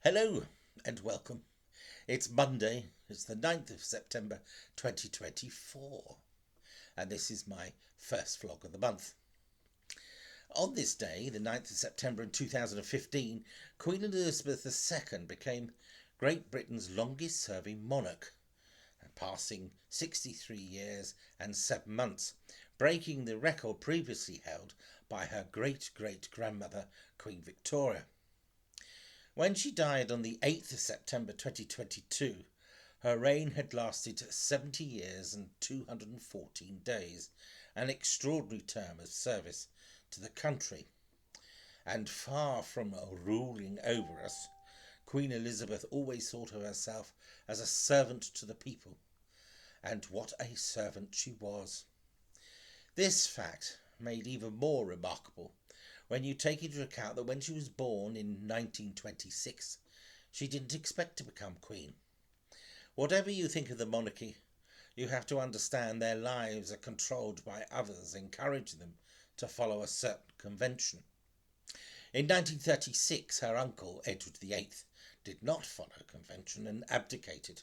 Hello and welcome. It's Monday, it's the 9th of September 2024, and this is my first vlog of the month. On this day, the 9th of September in 2015, Queen Elizabeth II became Great Britain's longest serving monarch, passing 63 years and 7 months, breaking the record previously held by her great-great-grandmother, Queen Victoria. When she died on the 8th of September 2022, her reign had lasted 70 years and 214 days, an extraordinary term of service to the country. And far from ruling over us, Queen Elizabeth always thought of herself as a servant to the people. And what a servant she was. This fact made even more remarkable when you take into account that when she was born in 1926, she didn't expect to become queen. Whatever you think of the monarchy, you have to understand their lives are controlled by others, encouraging them to follow a certain convention. In 1936, her uncle, Edward VIII, did not follow convention and abdicated.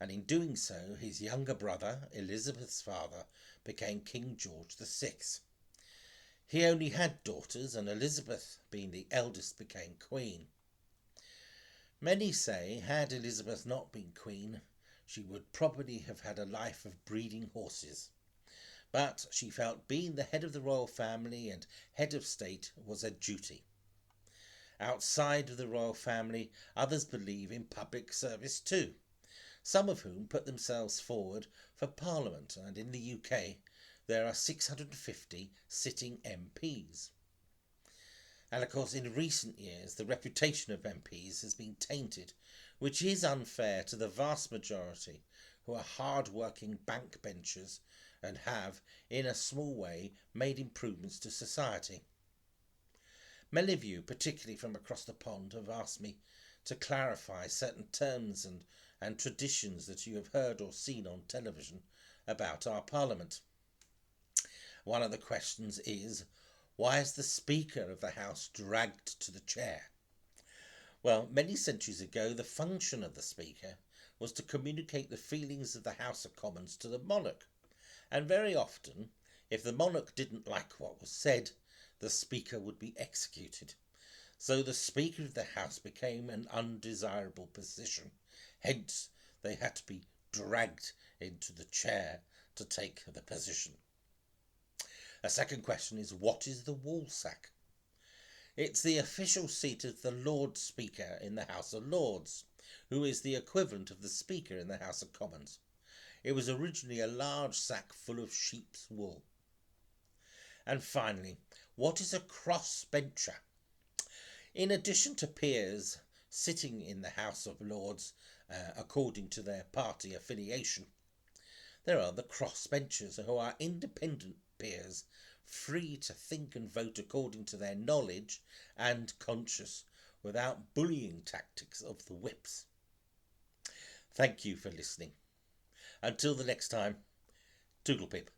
And in doing so, his younger brother, Elizabeth's father, became King George VI. He only had daughters, and Elizabeth, being the eldest, became queen. Many say, had Elizabeth not been queen, she would probably have had a life of breeding horses. But she felt being the head of the royal family and head of state was a duty. Outside of the royal family, others believe in public service too, some of whom put themselves forward for Parliament, and in the UK there are 650 sitting MPs. And of course, in recent years, the reputation of MPs has been tainted, which is unfair to the vast majority who are hard-working backbenchers and have, in a small way, made improvements to society. Many of you, particularly from across the pond, have asked me to clarify certain terms and traditions that you have heard or seen on television about our Parliament. One of the questions is, why is the Speaker of the House dragged to the chair? Well, many centuries ago, the function of the Speaker was to communicate the feelings of the House of Commons to the monarch. And very often, if the monarch didn't like what was said, the Speaker would be executed. So the Speaker of the House became an undesirable position. Hence, they had to be dragged into the chair to take the position. A second question is, what is the Woolsack? It's the official seat of the Lord Speaker in the House of Lords, who is the equivalent of the Speaker in the House of Commons. It was originally a large sack full of sheep's wool. And finally, what is a crossbencher? In addition to peers sitting in the House of Lords according to their party affiliation, there are the crossbenchers, who are independent peers, free to think and vote according to their knowledge and conscience, without bullying tactics of the whips. Thank you for listening. Until the next time, toodle pip.